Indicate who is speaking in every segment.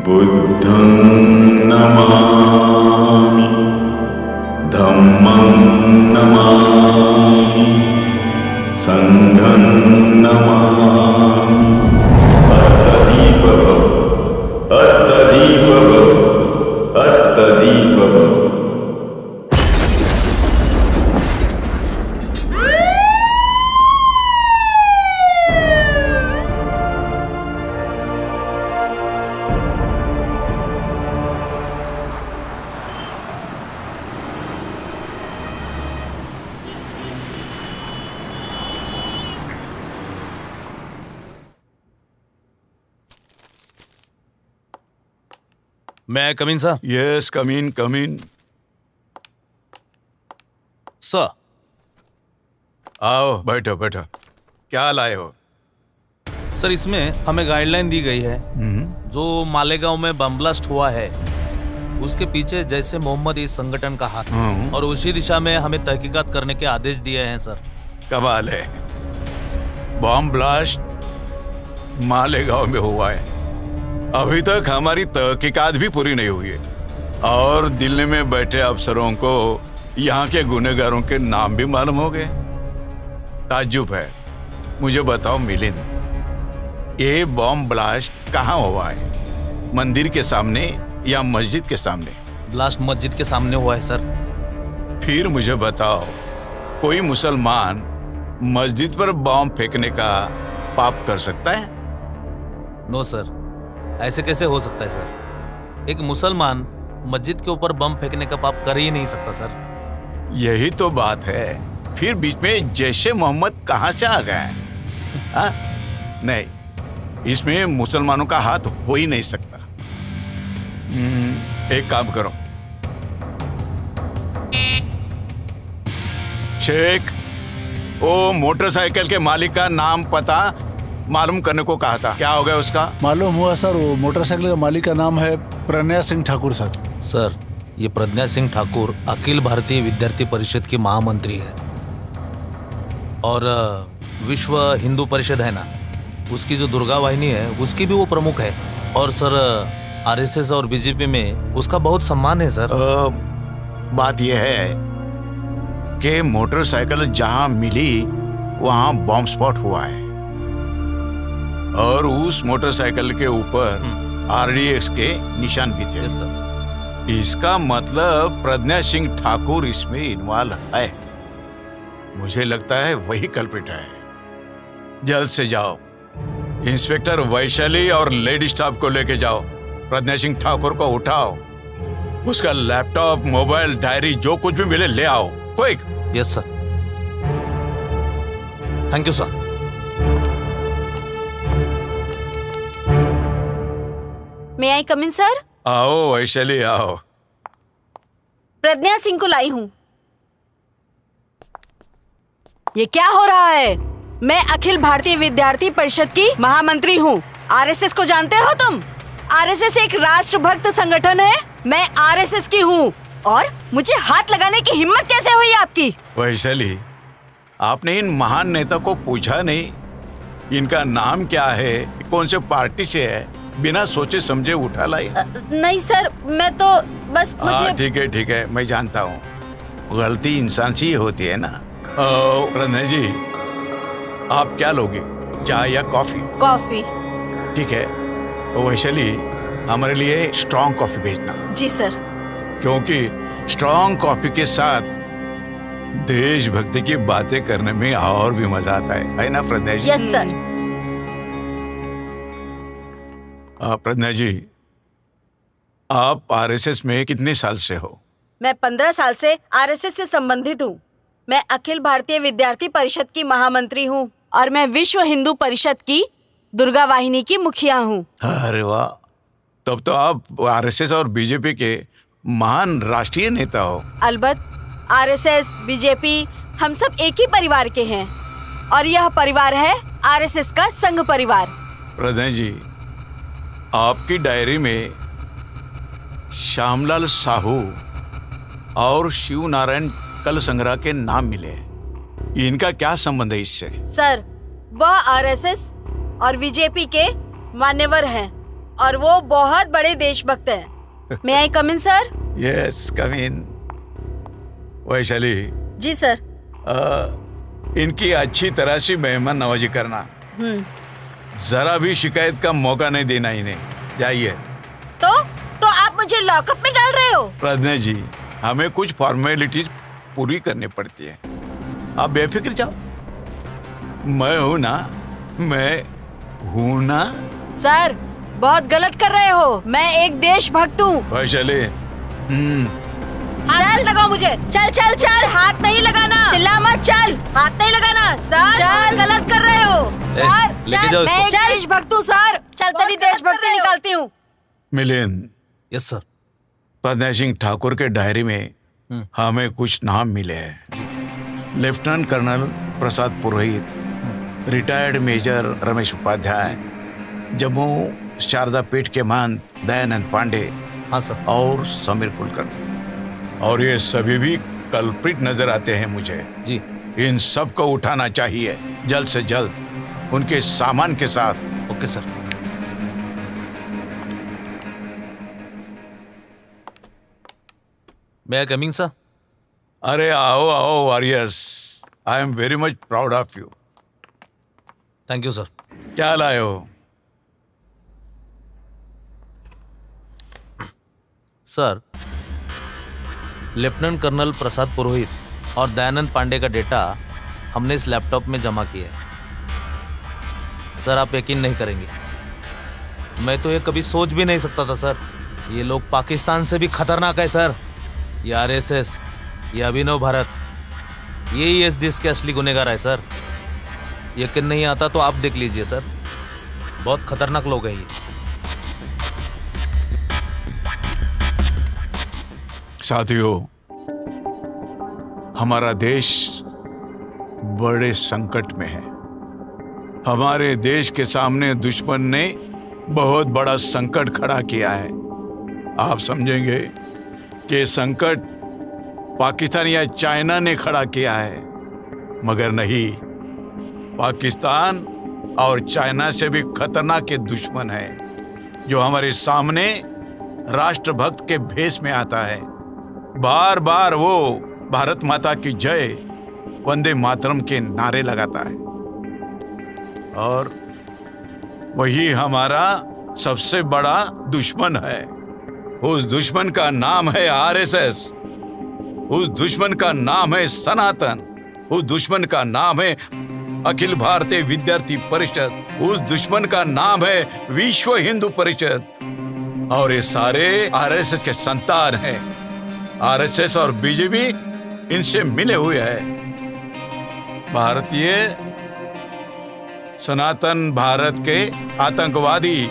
Speaker 1: बुद्धं नमामि धम्मं नमामि संघं नमामि अत्तदीप भव अत्तदीप भव अत्तदीप भव।
Speaker 2: May I come in, sir?
Speaker 1: Yes, come in, come in.
Speaker 2: Sir,
Speaker 1: आओ बैठो बैठो। क्या लाए हो?
Speaker 2: सर इसमें हमें गाइडलाइन दी गई है जो मालेगांव में बम ब्लास्ट हुआ है उसके पीछे जैसे मोहम्मद इस संगठन का हाथ है और उसी दिशा में हमें तहकीकात करने के आदेश दिए हैं सर।
Speaker 1: कमाल है, बॉम्ब ब्लास्ट मालेगांव में हुआ है। अभी तक हमारी तहकीकात भी पूरी नहीं हुई है और दिल्ली में बैठे अफसरों को यहाँ के गुनहगारों के नाम भी मालूम हो गए। ताज्जुब है। मुझे बताओ मिलिंद, ये बॉम्ब ब्लास्ट कहाँ हुआ है? मंदिर के सामने या मस्जिद के सामने?
Speaker 2: ब्लास्ट मस्जिद के सामने हुआ है सर।
Speaker 1: फिर मुझे बताओ, कोई मुसलमान मस्जिद पर बॉम्ब फेंकने का पाप कर सकता है?
Speaker 2: नो सर, ऐसे कैसे हो सकता है सर? एक मुसलमान मस्जिद के ऊपर बम फेंकने का पाप कर ही नहीं सकता सर।
Speaker 1: यही तो बात है। फिर बीच में जैशे मोहम्मद कहाँ से आ गया? नहीं, इसमें मुसलमानों का हाथ हो ही नहीं सकता। एक काम करो, शेख, वो मोटरसाइकिल के मालिक का नाम पता मालूम करने को कहा था, क्या हो गया उसका?
Speaker 3: मालूम हुआ सर, वो मोटरसाइकिल का मालिक का नाम है प्रज्ञा सिंह ठाकुर सर।
Speaker 2: सर ये प्रज्ञा सिंह ठाकुर अखिल भारतीय विद्यार्थी परिषद की महामंत्री है और विश्व हिंदू परिषद है ना, उसकी जो दुर्गा वाहिनी है उसकी भी वो प्रमुख है। और सर आरएसएस और बीजेपी में उसका बहुत सम्मान है सर।
Speaker 1: बात यह है कि मोटरसाइकिल जहां मिली वहां बॉम्ब स्पॉट हुआ है और उस मोटरसाइकिल के ऊपर आरडीएक्स के निशान भी थे।
Speaker 2: Yes sir.
Speaker 1: इसका मतलब प्रज्ञा सिंह ठाकुर इसमें इन्वॉल्व है। मुझे लगता है वही कल्प्रिट है। जल्द से जाओ, इंस्पेक्टर वैशाली और लेडी स्टाफ को लेके जाओ। प्रज्ञा सिंह ठाकुर को उठाओ, उसका लैपटॉप, मोबाइल, डायरी जो कुछ भी मिले ले आओ, quick.
Speaker 2: Yes sir. Thank you sir.
Speaker 4: May I come in sir?
Speaker 1: आओ वैशाली आओ।
Speaker 4: प्रज्ञा सिंह को लाई हूँ। ये क्या हो रहा है? मैं अखिल भारतीय विद्यार्थी परिषद की महामंत्री हूँ। आरएसएस को जानते हो तुम? आरएसएस एक राष्ट्रभक्त संगठन है। मैं आरएसएस की हूँ और मुझे हाथ लगाने की हिम्मत कैसे हुई आपकी?
Speaker 1: वैशाली, आपने इन महान नेता को पूछा नहीं इनका नाम क्या है, कौन से पार्टी से है? बिना सोचे समझे उठा लाई।
Speaker 4: नहीं सर, मैं तो बस मुझे।
Speaker 1: ठीक है, मैं जानता हूँ, गलती इंसान से ही होती है ना। प्रज्ञा जी, आप क्या लोगे, चाय या कॉफी?
Speaker 4: कॉफी।
Speaker 1: ठीक है, वैशाली हमारे लिए स्ट्रॉन्ग कॉफी भेजना।
Speaker 4: जी सर।
Speaker 1: क्योंकि स्ट्रॉन्ग कॉफी के साथ देशभक्ति की बातें करने में और भी मजा आता है ना प्रज्ञा जी?
Speaker 4: Yes sir.
Speaker 1: प्रज्ञा जी, आप आरएसएस में कितने साल से हो?
Speaker 4: मैं 15 साल से आरएसएस से संबंधित हूँ। मैं अखिल भारतीय विद्यार्थी परिषद की महामंत्री हूँ और मैं विश्व हिंदू परिषद की दुर्गा वाहिनी की मुखिया हूँ।
Speaker 1: अरे वाह, तब तो आप आरएसएस और बीजेपी के महान राष्ट्रीय नेता हो।
Speaker 4: अलबत्त, आरएसएस, बीजेपी हम सब एक ही परिवार के हैं और यह परिवार है आरएसएस का संघ परिवार।
Speaker 1: प्रज्ञा जी, आपकी डायरी में श्यामलाल साहू और शिव नारायण कल संग्रह के नाम मिले हैं। इनका क्या संबंध है इससे?
Speaker 4: सर, वह आरएसएस और बीजेपी के मान्यवर हैं और वो बहुत बड़े देशभक्त है। मैं आई कम इन सर?
Speaker 1: यस कम इन। वैशाली
Speaker 4: जी सर।
Speaker 1: इनकी अच्छी तरह से मेहमान नवाजी करना, जरा भी शिकायत का मौका नहीं देना इन्हें। जाइए।
Speaker 4: तो आप मुझे लॉकअप में डाल रहे हो?
Speaker 1: प्रज्ञा जी, हमें कुछ फॉर्मेलिटीज पूरी करनी पड़ती है, आप बेफिक्र जाओ। मैं हूं ना, मैं हूं ना।
Speaker 4: सर बहुत गलत कर रहे हो, मैं एक देशभक्त हूँ।
Speaker 1: वैशाली
Speaker 4: चल लगाओ मुझे, चल चल चल, हाथ नहीं लगाना, चिल्ला मत, चल हाथ नहीं लगाना सर, चल गलत कर रहे हो सर।
Speaker 2: लेके जाओ इसको।
Speaker 4: मैं एक देशभक्त हूँ सर, चल तेरी देशभक्ति निकालती हूँ।
Speaker 1: Milind,
Speaker 2: yes sir.
Speaker 1: प्रज्ञा सिंह ठाकुर के डायरी में हमें कुछ नाम मिले हैं। Lieutenant colonel Prasad Purohit, retired major Ramesh Upadhyay, Jammu Sharada Peeth के महंत दयानंद पांडे,
Speaker 2: हाँ सर।
Speaker 1: और समीर कुलकर्णी। और ये सभी भी कल्प्रिट नजर आते हैं मुझे।
Speaker 2: जी।
Speaker 1: इन सब को उठाना चाहिए जल्द से जल्द, उनके सामान के साथ।
Speaker 2: Okay sir. May I coming sir?
Speaker 1: अरे आओ आओ warriors, I am very much proud of you.
Speaker 2: Thank you sir.
Speaker 1: क्या लाए हो?
Speaker 2: सर, लेफ्टिनेंट कर्नल प्रसाद पुरोहित और दयानंद पांडे का डेटा हमने इस लैपटॉप में जमा किया है। सर आप यकीन नहीं करेंगे, मैं तो ये कभी सोच भी नहीं सकता था सर। ये लोग पाकिस्तान से भी खतरनाक है सर। ये आरएसएस, ये अभिनव भारत, यही इस देश के असली गुनहगार है सर। यकीन नहीं आता तो आप देख लीजिए सर, बहुत खतरनाक लोग हैं ये।
Speaker 1: साथियों, हमारा देश बड़े संकट में है। हमारे देश के सामने दुश्मन ने बहुत बड़ा संकट खड़ा किया है। आप समझेंगे कि संकट पाकिस्तान या चाइना ने खड़ा किया है, मगर नहीं, पाकिस्तान और चाइना से भी खतरनाक के दुश्मन है जो हमारे सामने राष्ट्रभक्त के भेष में आता है। बार बार वो भारत माता की जय, वंदे मातरम के नारे लगाता है, और वही हमारा सबसे बड़ा दुश्मन है। उस दुश्मन का नाम है आरएसएस, उस दुश्मन का नाम है सनातन, उस दुश्मन का नाम है अखिल भारतीय विद्यार्थी परिषद, उस दुश्मन का नाम है विश्व हिंदू परिषद। और ये सारे आरएसएस के संतान हैं। आरएसएस और बीजेपी इनसे मिले हुए हैं। भारतीय सनातन भारत के आतंकवादी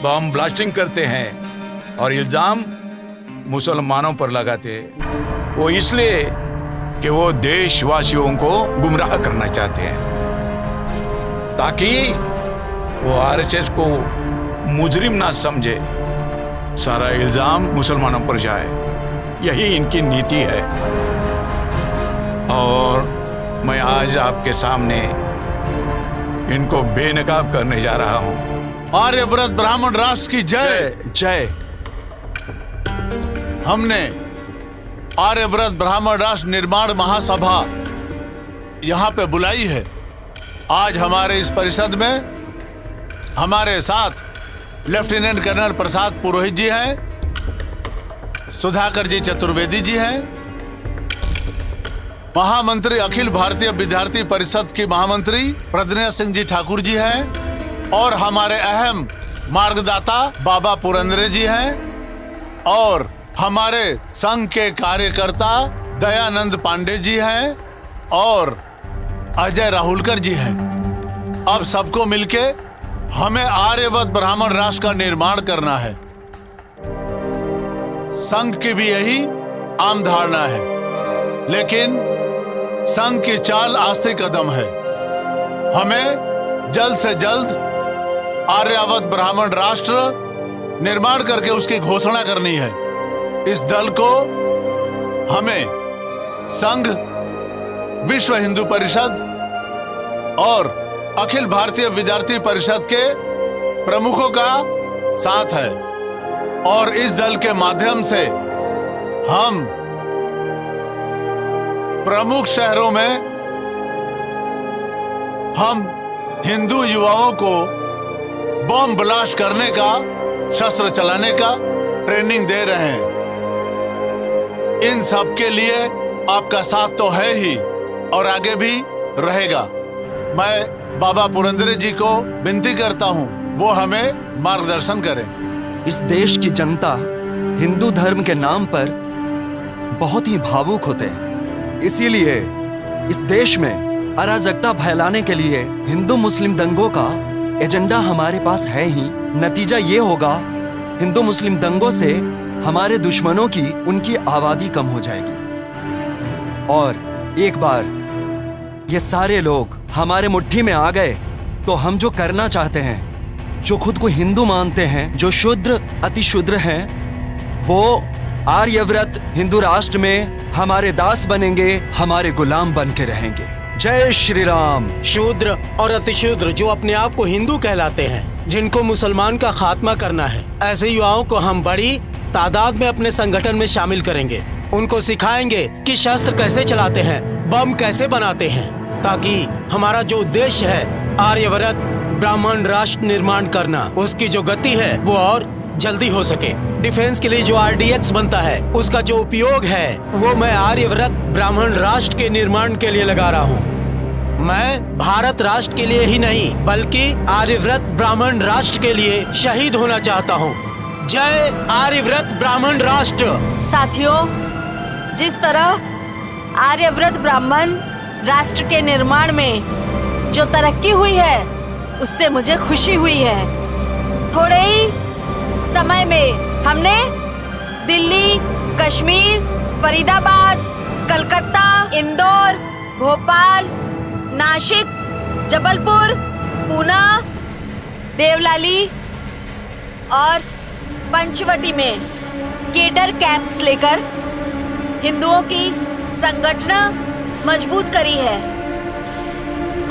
Speaker 1: बम ब्लास्टिंग करते हैं और इल्जाम मुसलमानों पर लगाते हैं। वो इसलिए कि वो देशवासियों को गुमराह करना चाहते हैं, ताकि वो आरएसएस को मुजरिम ना समझे, सारा इल्जाम मुसलमानों पर जाए। यही इनकी नीति है। और मैं आज आपके सामने इनको बेनकाब करने जा रहा हूं।
Speaker 3: आर्यव्रत ब्राह्मण राष्ट्र की जय
Speaker 1: जय।
Speaker 3: हमने आर्यव्रत ब्राह्मण राष्ट्र निर्माण महासभा यहाँ पे बुलाई है। आज हमारे इस परिषद में हमारे साथ लेफ्टिनेंट कर्नल प्रसाद पुरोहित जी हैं, सुधाकर जी चतुर्वेदी जी हैं, महामंत्री अखिल भारतीय विद्यार्थी परिषद की महामंत्री प्रज्ञा सिंह जी ठाकुर जी हैं, और हमारे अहम मार्गदाता बाबा पुरंदरे जी हैं, और हमारे संघ के कार्यकर्ता दयानंद पांडे जी हैं, और अजय राहुलकर जी हैं। अब सबको मिलके हमें आर्यवत ब्राह्मण राष्ट्र का निर्माण करना है। संघ की भी यही आम धारणा है, लेकिन संघ की चाल आस्तिक कदम है। हमें जल्द से जल्द आर्यावत ब्राह्मण राष्ट्र निर्माण करके उसकी घोषणा करनी है। इस दल को हमें संघ, विश्व हिंदू परिषद और अखिल भारतीय विद्यार्थी परिषद के प्रमुखों का साथ है और इस दल के माध्यम से हम प्रमुख शहरों में हम हिंदू युवाओं को बम ब्लास्ट करने का, शस्त्र चलाने का ट्रेनिंग दे रहे हैं। इन सब के लिए आपका साथ तो है ही और आगे भी रहेगा। मैं बाबा पुरंदरे जी को विनती करता हूं, वो हमें मार्गदर्शन करें।
Speaker 5: इस देश की जनता हिंदू धर्म के नाम पर बहुत ही भावुक होते हैं, इसीलिए इस देश में अराजकता फैलाने के लिए हिंदू मुस्लिम दंगों का एजेंडा हमारे पास है ही। नतीजा ये होगा, हिंदू मुस्लिम दंगों से हमारे दुश्मनों की उनकी आबादी कम हो जाएगी और एक बार ये सारे लोग हमारे मुट्ठी में आ गए तो हम जो करना चाहते हैं, जो खुद को हिंदू मानते हैं, जो शूद्र अति शूद्र हैं, वो आर्यव्रत हिंदू राष्ट्र में हमारे दास बनेंगे, हमारे गुलाम बन के रहेंगे। जय श्री राम।
Speaker 6: शूद्र और अतिशूद्र जो अपने आप को हिंदू कहलाते हैं, जिनको मुसलमान का खात्मा करना है, ऐसे युवाओं को हम बड़ी तादाद में अपने संगठन में शामिल करेंगे। उनको सिखाएंगे कि शस्त्र कैसे चलाते हैं, बम कैसे बनाते हैं, ताकि हमारा जो उद्देश्य है आर्यव्रत ब्राह्मण राष्ट्र निर्माण करना, उसकी जो गति है वो और जल्दी हो सके। डिफेंस के लिए जो RDX बनता है, उसका जो उपयोग है वो मैं आर्यव्रत ब्राह्मण राष्ट्र के निर्माण के लिए लगा रहा हूँ। मैं भारत राष्ट्र के लिए ही नहीं बल्कि आर्यव्रत ब्राह्मण राष्ट्र के लिए शहीद होना चाहता हूँ। जय आर्यव्रत ब्राह्मण राष्ट्र।
Speaker 4: साथियों, जिस तरह आर्यव्रत ब्राह्मण राष्ट्र के निर्माण में जो तरक्की हुई है, उससे मुझे खुशी हुई है। थोड़े ही समय में हमने दिल्ली, कश्मीर, फरीदाबाद, कलकत्ता, इंदौर, भोपाल, नासिक, जबलपुर, पूना, देवलाली और पंचवटी में केडर कैंप्स लेकर हिंदुओं की संगठन मजबूत करी है।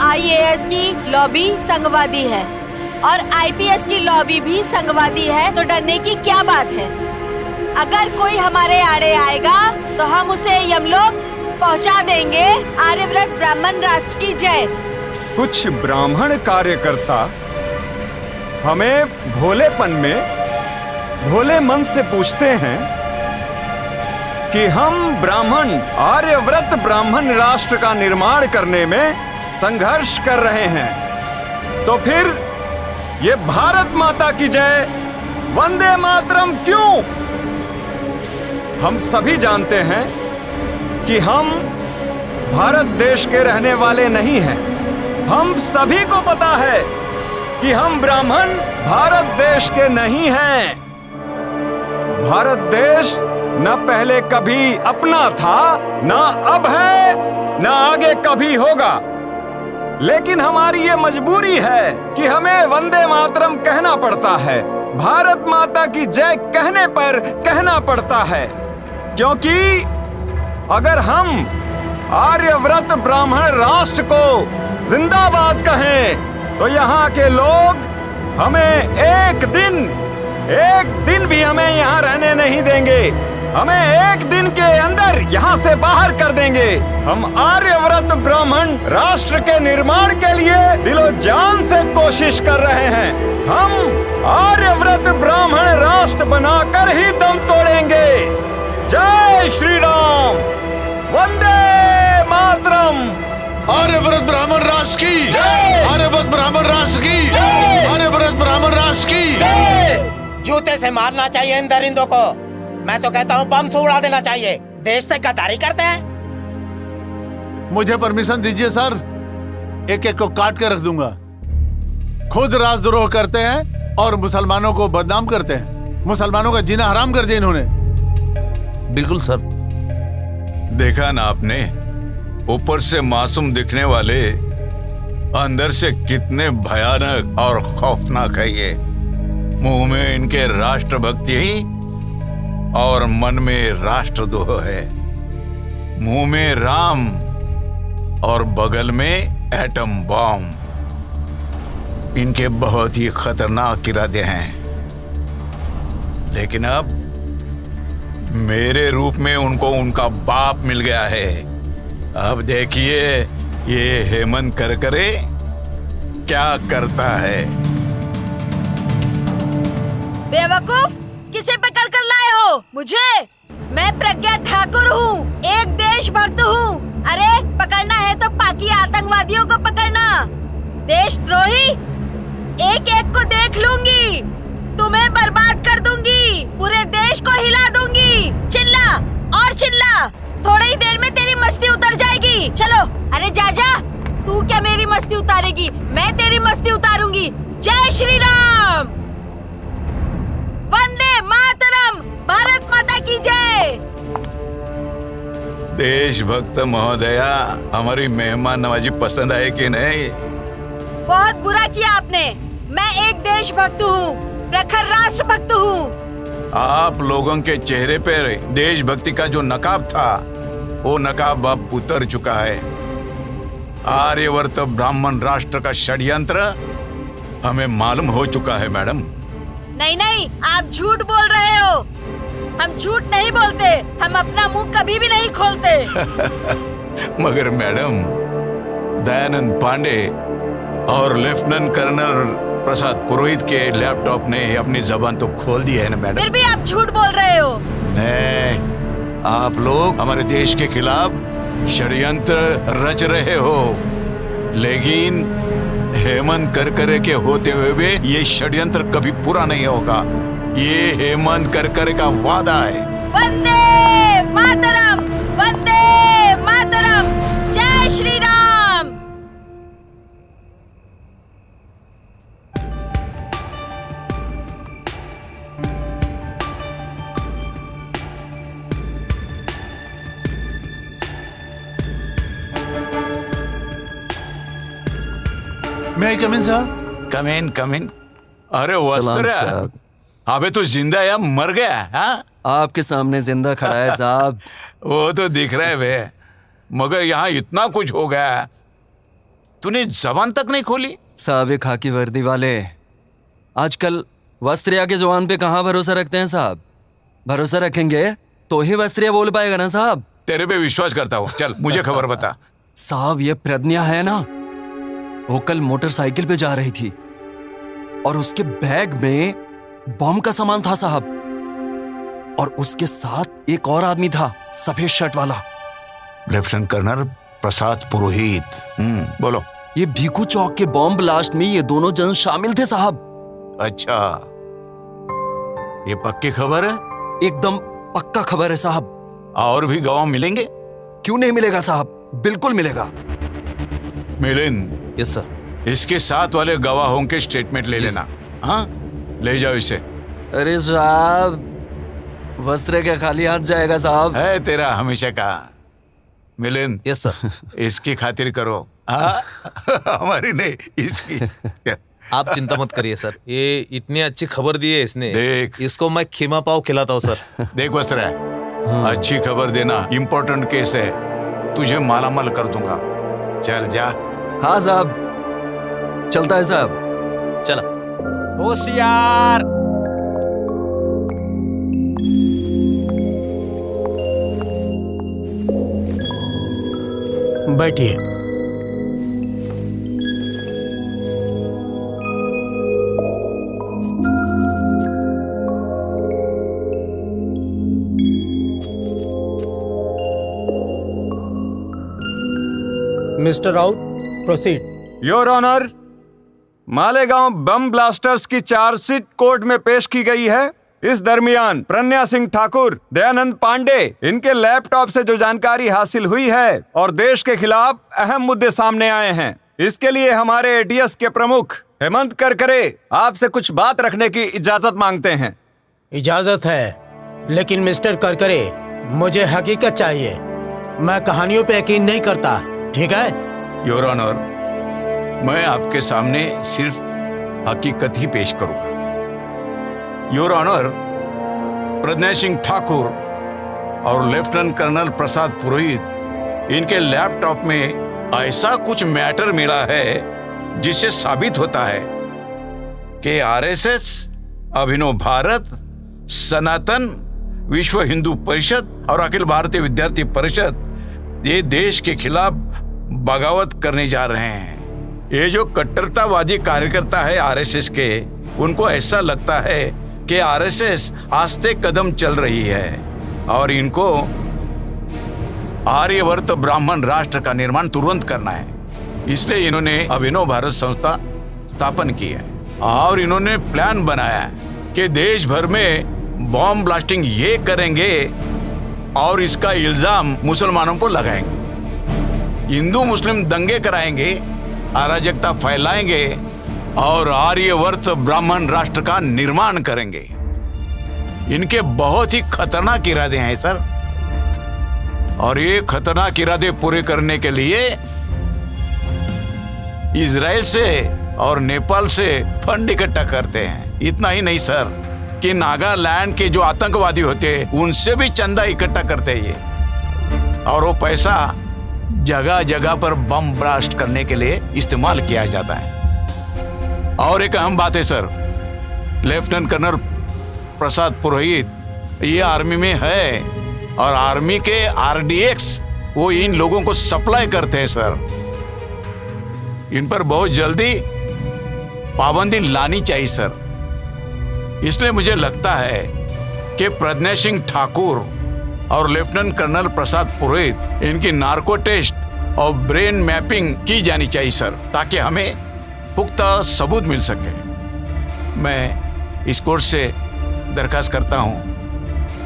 Speaker 4: IAS की लॉबी संघवादी है और IPS की लॉबी भी संघवादी है, तो डरने की क्या बात है। अगर कोई हमारे आड़े आएगा तो हम उसे यमलोक पहुंचा देंगे। आर्यव्रत ब्राह्मण राष्ट्र की जय।
Speaker 7: कुछ ब्राह्मण कार्यकर्ता हमें भोलेपन में भोले मन से पूछते हैं कि हम ब्राह्मण आर्यव्रत ब्राह्मण राष्ट्र का निर्माण करने में संघर्ष कर रहे हैं, तो फिर ये भारत माता की जय, वंदे मातरम क्यों? हम सभी जानते हैं कि हम भारत देश के रहने वाले नहीं हैं। हम सभी को पता है कि हम ब्राह्मण भारत देश के नहीं हैं। भारत देश न पहले कभी अपना था, न अब है, न आगे कभी होगा। लेकिन हमारी ये मजबूरी है कि हमें वंदे मातरम कहना पड़ता है, भारत माता की जय कहने पर कहना पड़ता है, क्योंकि अगर हम आर्यव्रत ब्राह्मण राष्ट्र को जिंदाबाद कहें तो यहाँ के लोग हमें एक दिन भी हमें यहाँ रहने नहीं देंगे। हमें एक दिन के अंदर यहाँ से बाहर कर देंगे। हम आर्यव्रत ब्राह्मण राष्ट्र के निर्माण के लिए दिलो जान से कोशिश कर रहे हैं। हम आर्यव्रत ब्राह्मण राष्ट्र बनाकर ही दम तोड़ेंगे। जय श्री राम, वंदे मातरम।
Speaker 3: आर्यव्रत ब्राह्मण राष्ट्र की जय, आर्यव्रत ब्राह्मण राष्ट्र की जय, आर्यव्रत ब्राह्मण राष्ट्र की जय।
Speaker 6: जूते से मारना चाहिए इन दरिंदों को। मैं तो कहता हूँ बम से उड़ा देना चाहिए। देश से गद्दारी करते हैं।
Speaker 3: मुझे परमिशन दीजिए सर, एक एक को काट के रख दूंगा। खुद राजद्रोह करते हैं और मुसलमानों को बदनाम करते हैं। मुसलमानों का जीना हराम कर दिया इन्होंने।
Speaker 2: बिल्कुल सर।
Speaker 1: देखा ना आपने, ऊपर से मासूम दिखने वाले अंदर से कितने भयानक और खौफनाक है ये। मुंह में इनके राष्ट्रभक्ति ही और मन में राष्ट्रद्रोह है। मुंह में राम और बगल में एटम बॉम्ब। इनके बहुत ही खतरनाक इरादे हैं। लेकिन अब मेरे रूप में उनको उनका बाप मिल गया है। अब देखिए ये हेमंत करकरे क्या करता है।
Speaker 4: बेवकूफ, किसे पकड़ कर लाए हो मुझे? मैं प्रज्ञा ठाकुर हूँ, एक देशभक्त हूँ। अरे पकड़ना है तो पाकी आतंकवादियों को पकड़ना। देशद्रोही, एक एक को देख लूंगी, तुम्हें बर्बाद कर दूंगी, पूरे देश को हिला दूंगी। चिल्ला और चिल्ला, थोड़ी ही देर में तेरी मस्ती उतर जाएगी। चलो, अरे जा जा, तू क्या मेरी मस्ती उतारेगी, मैं तेरी मस्ती उतारूंगी। जय श्री राम, वंदे मातरम, भारत माता की जय।
Speaker 1: देशभक्त महोदया, हमारी मेहमान नवाजी पसंद आए कि नहीं?
Speaker 4: बहुत बुरा किया आपने। मैं एक देशभक्त हूँ, प्रखर राष्ट्रभक्त हूँ।
Speaker 1: आप लोगों के चेहरे पर देशभक्ति का जो नकाब था, वो नकाब अब उतर चुका है। आर्यवर्त ब्राह्मण राष्ट्र का षड्यंत्र हमें मालूम हो चुका है मैडम।
Speaker 4: नहीं नहीं, आप झूठ बोल रहे हो। हम झूठ नहीं बोलते, हम अपना मुंह कभी भी नहीं खोलते।
Speaker 1: मगर मैडम, दयानंद पांडे और लेफ्टिनेंट कर्नल प्रसाद पुरोहित के लैपटॉप ने अपनी जबान तो खोल दी है ना मैडम।
Speaker 4: फिर भी आप झूठ बोल रहे हो।
Speaker 1: नहीं, आप लोग हमारे देश के खिलाफ षड्यंत्र रच रहे हो, लेकिन हेमंत करकरे के होते हुए भी ये षड्यंत्र कभी पूरा नहीं होगा। ये हेमंत करकरे का वादा है।
Speaker 4: वंदे मातरम, वंदे मातरम, जय श्री राम।
Speaker 3: मैं कम इन साहब?
Speaker 1: कम इन। अरे
Speaker 5: सलाम
Speaker 1: वस्त्र,
Speaker 5: साहब।
Speaker 1: अबे तू जिंदा या मर गया? हाँ,
Speaker 5: आपके सामने जिंदा खड़ा है साहब।
Speaker 1: वो तो दिख रहा है बे, मगर यहाँ इतना कुछ हो गया, तूने जबान तक नहीं खोली।
Speaker 5: साहब ये खाकी वर्दी वाले आजकल वस्त्रिया के जवान पे कहाँ भरोसा रखते हैं साहब? भरोसा रखेंगे तो ही वस्त्रिया बोल पाएगा ना साहब।
Speaker 1: तेरे पे विश्वास करता हूँ, चल मुझे खबर बता।
Speaker 5: साहब ये प्रज्ञा है ना, वो कल मोटरसाइकिल पे जा रही थी और उसके बैग में बम का सामान था साहब, और उसके साथ एक और आदमी था, सफेद शर्ट वाला।
Speaker 1: लेफ्टिनेंट कर्नल प्रसाद पुरोहित। बोलो।
Speaker 5: ये भीखू चौक के बॉम्ब ब्लास्ट में ये दोनों जन शामिल थे साहब।
Speaker 1: अच्छा, ये पक्की खबर है?
Speaker 5: एकदम पक्का खबर है साहब।
Speaker 1: और भी गवाह मिलेंगे?
Speaker 5: क्यों नहीं मिलेगा साहब, बिल्कुल मिलेगा।
Speaker 1: Milind,
Speaker 2: yes sir.
Speaker 1: इसके साथ वाले गवाहों के स्टेटमेंट ले लेना। हाँ, ले जाओ इसे।
Speaker 5: अरे साहब, वस्त्र क्या खाली हाथ जाएगा साहब?
Speaker 1: है तेरा हमेशा का। Milind,
Speaker 2: yes sir.
Speaker 1: इसकी खातिर करो। हाँ? हमारी नहीं, इसकी।
Speaker 2: आप चिंता मत करिए सर, ये इतनी अच्छी खबर दी है इसने।
Speaker 1: देख।
Speaker 2: इसको मैं खीमा पाव खिलाता हूँ सर।
Speaker 1: देख वस्त्र, अच्छी खबर देना, इंपॉर्टेंट केस है, तुझे मालामाल कर दूंगा। चल जा।
Speaker 5: हाँ साहब, चलता है साहब।
Speaker 2: चला।
Speaker 7: होशियार।
Speaker 6: बैठिए। Mister Raut, proceed.
Speaker 7: Your honour, Malegaon bomb blasters की चार्जशीट कोर्ट में पेश की गई है। इस दरमियान प्रज्ञा सिंह ठाकुर, दयानंद पांडे, इनके लैपटॉप से जो जानकारी हासिल हुई है और देश के खिलाफ अहम मुद्दे सामने आए हैं, इसके लिए हमारे एटीएस के प्रमुख हेमंत करकरे आपसे कुछ बात रखने की इजाजत मांगते हैं।
Speaker 6: इजाजत है, लेकिन मिस्टर करकरे, मुझे हकीकत चाहिए। मैं कहानियों पे यकीन नहीं करता, ठीक है?
Speaker 1: योर ऑनर, मैं आपके सामने सिर्फ हकीकत ही पेश करूंगा। योर ऑनर, प्रज्ञा सिंह ठाकुर और लेफ्टिनेंट कर्नल प्रसाद पुरोहित, इनके लैपटॉप में ऐसा कुछ मैटर मिला है जिससे साबित होता है कि आरएसएस, अभिनव भारत सनातन, विश्व हिंदू परिषद और अखिल भारतीय विद्यार्थी परिषद ये देश के खिलाफ बगावत करने जा रहे हैं। ये जो कट्टरतावादी कार्यकर्ता है आरएसएस के, उनको ऐसा लगता है कि आरएसएस आस्ते कदम चल रही है और इनको आर्यवर्त ब्राह्मण राष्ट्र का निर्माण तुरंत करना है। इसलिए इन्होंने अभिनव भारत संस्था स्थापन की है और इन्होंने प्लान बनाया है कि देश भर में बॉम्ब ब्लास्टिंग ये करेंगे और इसका इल्जाम मुसलमानों को लगाएंगे। हिंदू मुस्लिम दंगे कराएंगे, अराजकता फैलाएंगे और आर्यवर्त ब्राह्मण राष्ट्र का निर्माण करेंगे। इनके बहुत ही खतरनाक इरादे हैं सर, और ये खतरनाक इरादे पूरे करने के लिए इजराइल से और नेपाल से फंड इकट्ठा करते हैं। इतना ही नहीं सर कि नागालैंड के जो आतंकवादी होते हैं उनसे भी चंदा इकट्ठा करते हैं ये, और वो पैसा जगह जगह पर बम ब्लास्ट करने के लिए इस्तेमाल किया जाता है। और एक अहम बात है सर, लेफ्टिनेंट कर्नल प्रसाद पुरोहित ये आर्मी में है और आर्मी के आरडीएक्स वो इन लोगों को सप्लाई करते हैं सर। इन पर बहुत जल्दी पाबंदी लानी चाहिए सर। इसलिए मुझे लगता है कि प्रज्ञा सिंह ठाकुर और लेफ्टिनेंट कर्नल प्रसाद पुरोहित इनकी नार्को टेस्ट और ब्रेन मैपिंग की जानी चाहिए सर, ताकि हमें पुख्ता सबूत मिल सके। मैं इस कोर्ट से दरखास्त करता हूं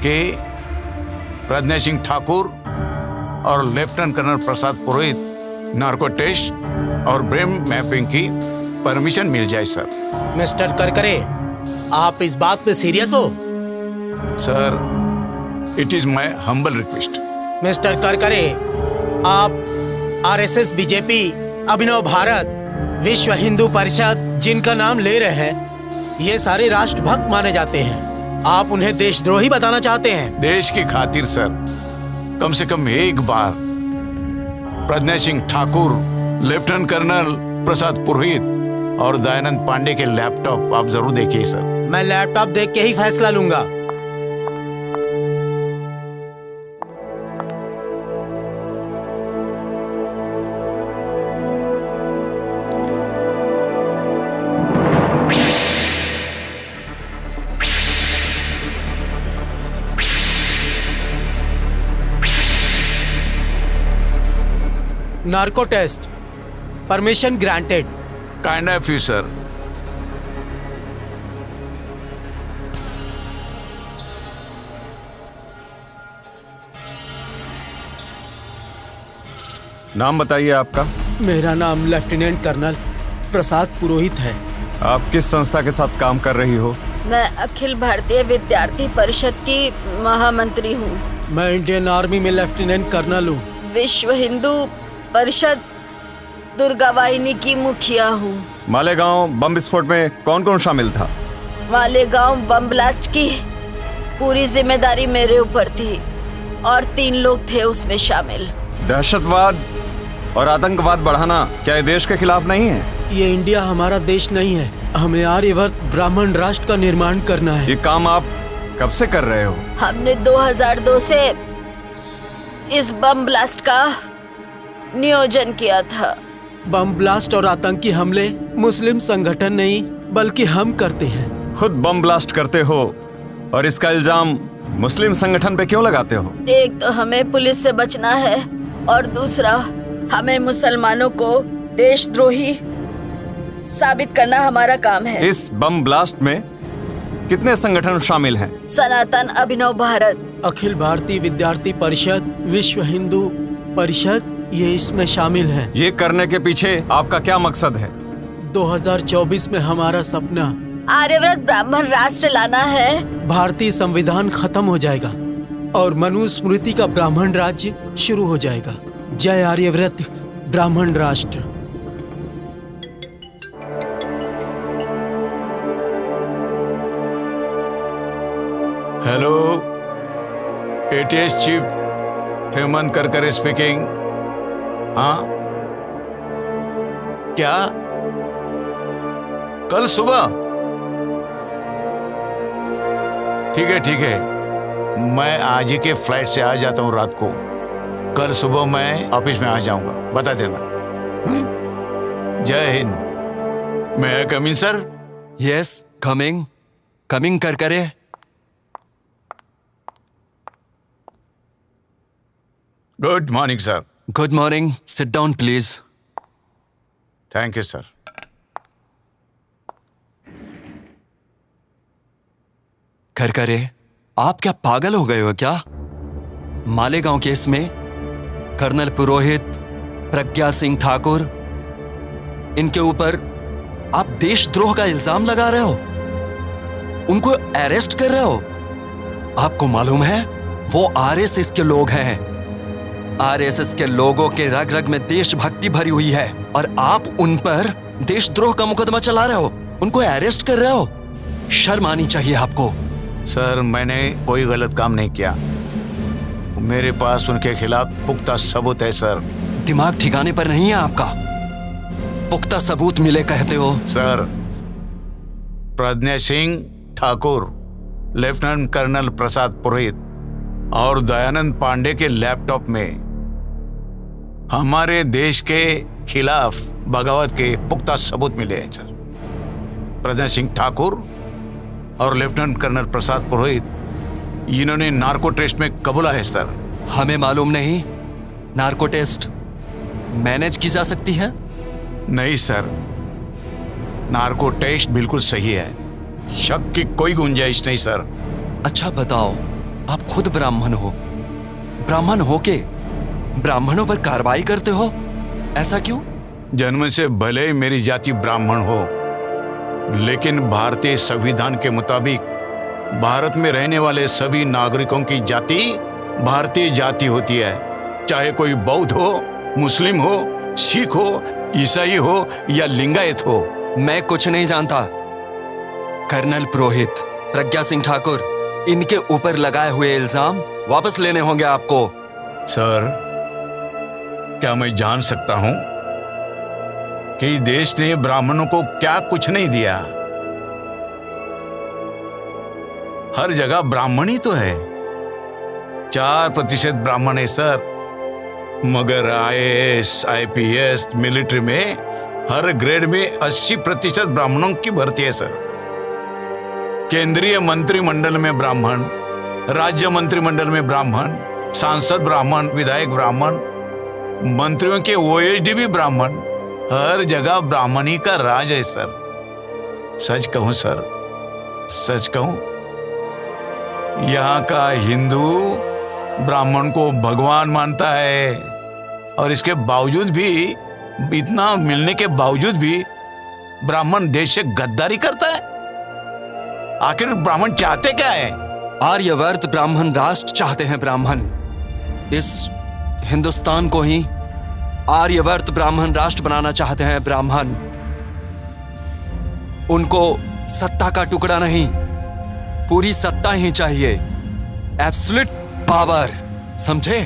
Speaker 1: कि प्रज्ञा सिंह ठाकुर और लेफ्टिनेंट कर्नल प्रसाद पुरोहित नार्को टेस्ट और ब्रेन मैपिंग की परमिशन मिल जाए सर।
Speaker 6: मिस्टर करकरे, आप इस बात पे सीरियस हो?
Speaker 1: Sir, it is my humble request.
Speaker 6: Mister Karkare, आप आरएसएस, बीजेपी, अभिनव भारत, विश्व हिंदू परिषद जिनका नाम ले रहे हैं, ये सारे राष्ट्रभक्त माने जाते हैं। आप उन्हें देशद्रोही बताना चाहते हैं?
Speaker 1: देश की खातिर सर, कम से कम एक बार प्रज्ञा सिंह ठाकुर, लेफ्टिनेंट कर्नल प्रसाद पुरोहित और दयानंद पांडे के लैपटॉप आप जरूर देखिए सर।
Speaker 6: मैं लैपटॉप देख के ही फैसला लूंगा। Narco test permission granted.
Speaker 1: Kind of you sir.
Speaker 7: नाम बताइए आपका।
Speaker 6: मेरा नाम लेफ्टिनेंट कर्नल प्रसाद पुरोहित है।
Speaker 7: आप किस संस्था के साथ काम कर रही हो?
Speaker 4: मैं अखिल भारतीय विद्यार्थी परिषद की महामंत्री हूँ।
Speaker 6: मैं इंडियन आर्मी में लेफ्टिनेंट कर्नल हूँ।
Speaker 4: विश्व हिंदू परिषद दुर्गा वाहिनी की मुखिया हूँ।
Speaker 7: मालेगांव बम विस्फोट में कौन कौन शामिल था?
Speaker 4: मालेगांव बम ब्लास्ट की पूरी जिम्मेदारी मेरे ऊपर थी और 3 लोग थे उसमें शामिल।
Speaker 7: दहशतवाद और आतंकवाद बढ़ाना क्या ये देश के खिलाफ नहीं है?
Speaker 6: ये इंडिया हमारा देश नहीं है। हमें आर्यवर्त ब्राह्मण राष्ट्र का निर्माण करना है।
Speaker 7: ये काम आप कब से कर रहे हो?
Speaker 4: हमने 2002 से इस बम ब्लास्ट का नियोजन किया था।
Speaker 6: बम ब्लास्ट और आतंकी हमले मुस्लिम संगठन नहीं बल्कि हम करते हैं।
Speaker 7: खुद बम ब्लास्ट करते हो और इसका इल्जाम मुस्लिम संगठन पे क्यों लगाते हो?
Speaker 4: एक तो हमें पुलिस से बचना है और दूसरा हमें मुसलमानों को देशद्रोही साबित करना हमारा काम है।
Speaker 7: इस बम ब्लास्ट में कितने संगठन शामिल हैं?
Speaker 4: सनातन, अभिनव भारत,
Speaker 6: अखिल भारतीय विद्यार्थी परिषद, विश्व हिंदू परिषद ये इसमें शामिल है।
Speaker 7: ये करने के पीछे आपका क्या मकसद है?
Speaker 6: 2024 में हमारा सपना
Speaker 4: आर्यव्रत ब्राह्मण राष्ट्र लाना है।
Speaker 6: भारतीय संविधान खत्म हो जाएगा और मनुस्मृति का ब्राह्मण राज्य शुरू हो जाएगा। जय आर्यव्रत ब्राह्मण राष्ट्र।
Speaker 1: Hello, ATS chief Hemant Karkare speaking. हाँ, क्या कल सुबह? ठीक है, मैं आज ही के फ्लाइट से आ जाता हूँ रात को। कल सुबह मैं ऑफिस में आ जाऊंगा, बता देना। जय हिंद। मैं कम इन सर?
Speaker 5: यस, कमिंग कर करे।
Speaker 1: Good morning sir.
Speaker 5: Good morning, sit down please.
Speaker 1: Thank you sir.
Speaker 5: कर करे, आप क्या पागल हो गए हो क्या? मालेगांव केस में कर्नल पुरोहित, प्रज्ञा सिंह ठाकुर, इनके ऊपर आप देशद्रोह का इल्जाम लगा रहे हो, उनको अरेस्ट कर रहे हो। आपको मालूम है वो आरएसएस के लोग हैं। आरएसएस के लोगों के रग रग में देशभक्ति भरी हुई है और आप उन पर देशद्रोह का मुकदमा चला रहे हो, उनको अरेस्ट कर रहे हो। शर्म आनी चाहिए आपको।
Speaker 1: सर, मैंने कोई गलत काम नहीं किया। मेरे पास उनके खिलाफ पुख्ता सबूत है सर।
Speaker 5: दिमाग ठिकाने पर नहीं है आपका। पुख्ता सबूत मिले कहते हो?
Speaker 1: Sir, Pragya Singh Thakur, lieutenant colonel Prasad पुरोहित और दयानंद पांडे के लैपटॉप में हमारे देश के खिलाफ बगावत के पुख्ता सबूत मिले हैं सर। प्रज्ञा सिंह ठाकुर और लेफ्टिनेंट कर्नल प्रसाद पुरोहित, इन्होंने नार्को टेस्ट में कबूला है सर।
Speaker 5: हमें मालूम नहीं नार्को टेस्ट मैनेज की जा सकती है?
Speaker 1: नहीं सर, नार्को टेस्ट बिल्कुल सही है, शक की कोई गुंजाइश नहीं सर।
Speaker 5: अच्छा बताओ, आप खुद ब्राह्मण हो, ब्राह्मण हो के ब्राह्मणों पर कार्रवाई करते हो, ऐसा क्यों?
Speaker 1: जन्म से भले ही मेरी जाति ब्राह्मण हो, लेकिन भारतीय संविधान के मुताबिक भारत में रहने वाले सभी नागरिकों की जाति भारतीय जाति होती है, चाहे कोई बौद्ध हो, मुस्लिम हो, सिख हो, ईसाई हो या लिंगायत हो।
Speaker 5: मैं कुछ नहीं जानता। कर्नल पुरोहित, प्रज्ञा सिंह ठाकुर, इनके ऊपर लगाए हुए इल्जाम वापस लेने होंगे आपको।
Speaker 1: सर, क्या मैं जान सकता हूं कि देश ने ब्राह्मणों को क्या कुछ नहीं दिया? हर जगह ब्राह्मण ही तो है। 4% ब्राह्मण है सर, मगर आईएएस, आईपीएस, मिलिट्री में हर ग्रेड में 80% ब्राह्मणों की भर्ती है सर। केंद्रीय मंत्रिमंडल में ब्राह्मण, राज्य मंत्रिमंडल में ब्राह्मण, सांसद ब्राह्मण, विधायक ब्राह्मण, मंत्रियों के ओएसडी भी ब्राह्मण। हर जगह ब्राह्मणी का राज है सर। सच कहूं सर, सच कहूं, यहाँ का हिंदू ब्राह्मण को भगवान मानता है, और इसके बावजूद भी, इतना मिलने के बावजूद भी ब्राह्मण देश से गद्दारी करता है। आखिर ब्राह्मण चाहते क्या है?
Speaker 5: आर्यवर्त ब्राह्मण राष्ट्र चाहते हैं। ब्राह्मण इस हिंदुस्तान को ही आर्यवर्त ब्राह्मण राष्ट्र बनाना चाहते हैं। ब्राह्मण, उनको सत्ता का टुकड़ा नहीं, पूरी सत्ता ही चाहिए, एब्सोल्यूट पावर, समझे?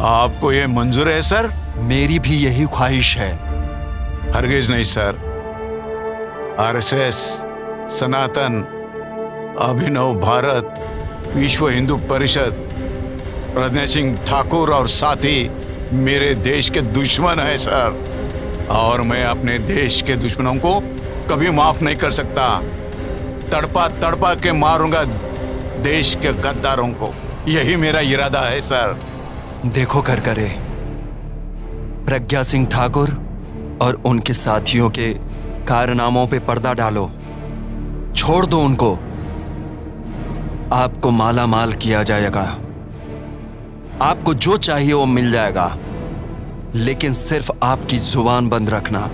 Speaker 1: आपको ये मंजूर है सर?
Speaker 5: मेरी भी यही ख्वाहिश है।
Speaker 1: हरगिज नहीं सर। आरएसएस, सनातन, अभिनव भारत, विश्व हिंदू परिषद, प्रज्ञा सिंह ठाकुर और साथी मेरे देश के दुश्मन है सर, और मैं अपने देश के दुश्मनों को कभी माफ नहीं कर सकता। तड़पा तड़पा के मारूंगा देश के गद्दारों को, यही मेरा इरादा है सर।
Speaker 5: देखो कर करे, प्रज्ञा सिंह ठाकुर और उनके साथियों के कारनामों पे पर्दा डालो, छोड़ दो उनको। आपको माला माल किया जाएगा, आपको जो चाहिए वो मिल जाएगा, लेकिन सिर्फ आपकी जुबान बंद रखना।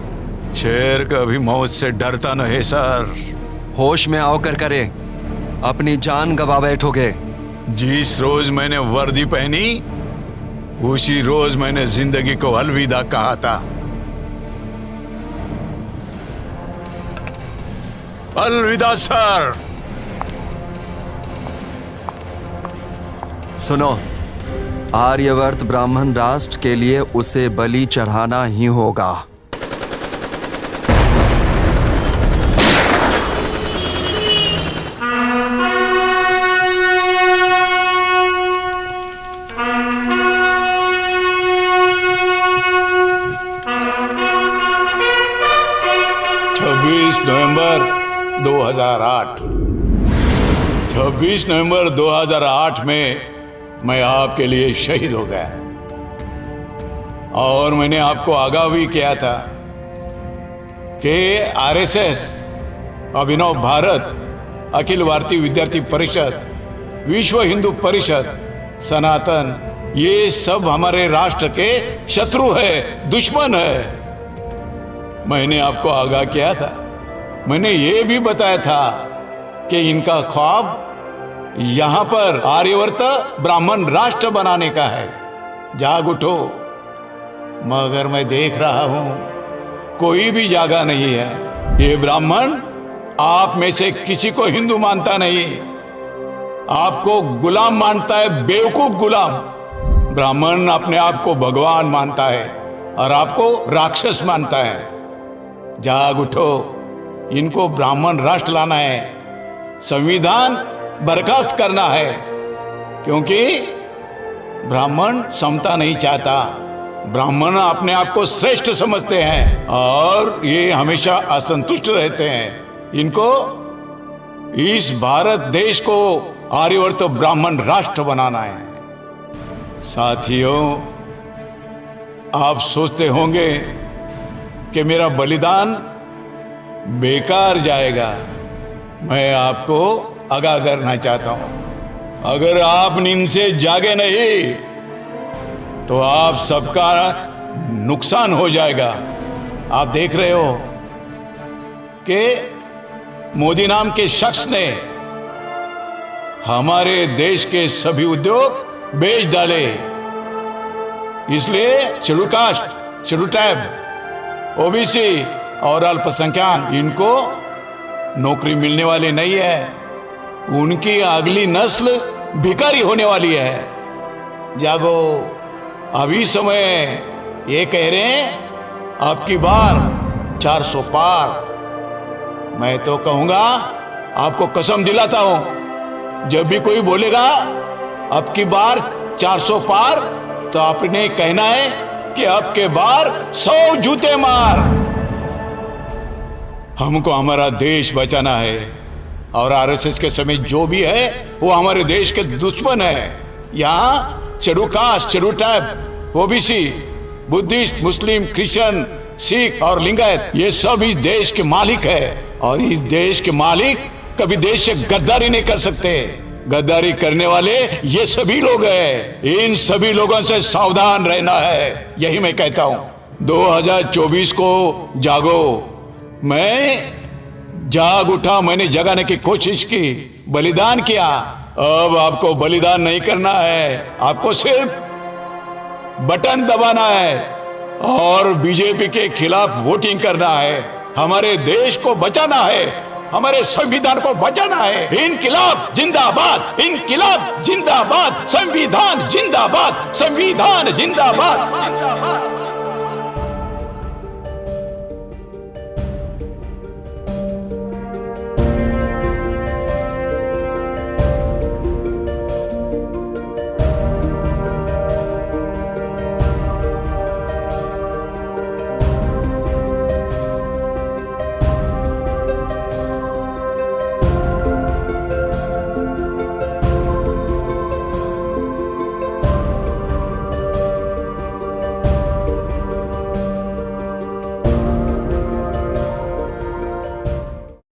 Speaker 1: शेर कभी मौत से डरता नहीं सर।
Speaker 5: होश में आओ कर करे, अपनी जान गवा बैठोगे।
Speaker 1: जिस रोज मैंने वर्दी पहनी, उसी रोज मैंने जिंदगी को अलविदा कहा था। अलविदा सर।
Speaker 5: सुनो, आर्यवर्त ब्राह्मण राष्ट्र के लिए उसे बलि चढ़ाना ही होगा।
Speaker 1: 2008। 26 नवंबर 2008 में मैं आपके लिए शहीद हो गया और मैंने आपको आगाह भी किया था कि आरएसएस, अभिनव भारत, अखिल भारतीय विद्यार्थी परिषद, विश्व हिंदू परिषद, सनातन, ये सब हमारे राष्ट्र के शत्रु है, दुश्मन है। मैंने आपको आगाह किया था। मैंने ये भी बताया था कि इनका ख्वाब यहां पर आर्यवर्त ब्राह्मण राष्ट्र बनाने का है। जाग उठो। मगर मैं देख रहा हूं कोई भी जागा नहीं है। ये ब्राह्मण आप में से किसी को हिंदू मानता नहीं, आपको गुलाम मानता है, बेवकूफ गुलाम। ब्राह्मण अपने आप को भगवान मानता है और आपको राक्षस मानता है। जाग उठो। इनको ब्राह्मण राष्ट्र लाना है, संविधान बर्खास्त करना है, क्योंकि ब्राह्मण समता नहीं चाहता। ब्राह्मण अपने आप को श्रेष्ठ समझते हैं और ये हमेशा असंतुष्ट रहते हैं। इनको इस भारत देश को आर्यवर्त ब्राह्मण राष्ट्र बनाना है। साथियों, आप सोचते होंगे कि मेरा बलिदान बेकार जाएगा। मैं आपको आगाह करना चाहता हूं, अगर आप नींद से जागे नहीं तो आप सबका नुकसान हो जाएगा। आप देख रहे हो कि मोदी नाम के शख्स ने हमारे देश के सभी उद्योग बेच डाले। इसलिए schedule caste, schedule tribe, OBC और अल्पसंख्यक, इनको नौकरी मिलने वाली नहीं है। उनकी अगली नस्ल भिखारी होने वाली है। जागो, अभी समय ये कह रहे हैं अब की बार 400 पार। मैं तो कहूंगा, आपको कसम दिलाता हूं, जब भी कोई बोलेगा अब की बार 400 पार, तो आपने कहना है कि अब के बार 100 जूते मार। हमको हमारा देश बचाना है और आरएसएस के समय जो भी है वो हमारे देश के दुश्मन है। यहाँ schedule caste, schedule tribe, OBC, Buddhist, Muslim, Christian, Sikh और लिंगायत, ये सब इस देश के मालिक है और इस देश के मालिक कभी देश से गद्दारी नहीं कर सकते। गद्दारी करने वाले ये सभी लोग हैं। इन सभी लोगों से सावधान रहना है, यही मैं कहता हूं। 2024 को जागो। मैं जाग उठा, मैंने जगाने की कोशिश की, बलिदान किया। अब आपको बलिदान नहीं करना है, आपको सिर्फ बटन दबाना है और बीजेपी के खिलाफ वोटिंग करना है। हमारे देश को बचाना है, हमारे संविधान को बचाना है। इनकिलाब जिंदाबाद, इनकिलाब जिंदाबाद, संविधान जिंदाबाद, संविधान जिंदाबाद।